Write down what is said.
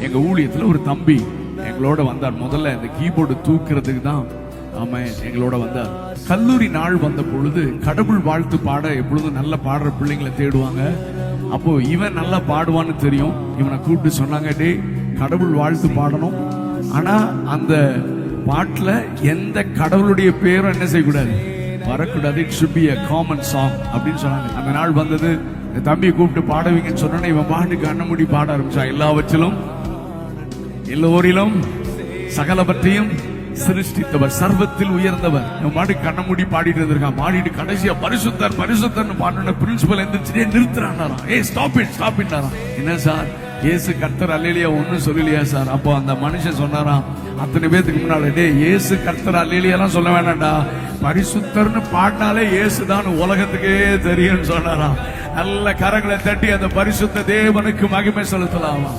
எங்க ஊழியத்துல ஒரு தம்பி எங்களோட வந்தார். முதல்ல இந்த கீபோர்டு தூக்குறதுக்கு தான் எங்களோட வந்தார். கல்லூரி நாள் வந்த பொழுது கடவுள் வாழ்த்து பாட எப்பொழுதும் நல்ல பாடுற பிள்ளைங்களை தேடுவாங்க. அப்போ இவன் நல்லா பாடுவான்னு தெரியும். இவனை கூப்பிட்டு சொன்னாங்க, டே கடவுள் வாழ்த்து பாடணும், ஆனா அந்த பாட்டுல எந்த கடவுளுடைய பேரும் என்ன செய்யக்கூடாது, வரக்கூடாது. It should be a common song அப்படின்னு சொன்னாங்க. அந்த நாள் வந்தது. தம்பியை கூப்பிட்டு பாடுவீங்கன்னு சொன்னா இவன் பாட்டுக்கு அண்ணமுடி பாட ஆரம்பிச்சான். எல்லாவற்றிலும் எல்லோரிலும் சகலவற்றையும் சிருஷ்டித்தவர், சர்வத்தில் உயர்ந்தவர். மாடி கண்ணமுடி பாடிட்டு இருந்திருக்கான். பாடிட்டு கடைசியா பரிசுத்தர் பரிசுத்தர்னு பாடின பிரின்சிபல் எந்திரிச்சுட்டே நிறுத்துறான். Stop it. என்ன சார், இயேசு கர்த்தர் அல்லேலியா ஒன்னும் சொல்லலையா சார்? அப்போ அந்த மனுஷன் சொன்னாராம், அத்தனை பேத்துக்கு முன்னால, டே இயேசு கர்த்தர் அல்லேலியாலாம் சொல்ல வேண்டாம்டா, பரிசுத்தர்னு பாடினாலே இயேசுதான் உலகத்துக்கே தெரியும்னு சொன்னாராம். நல்ல கரங்களை தட்டி அந்த பரிசுத்த தேவனுக்கு மகிமை செலுத்தலாமா?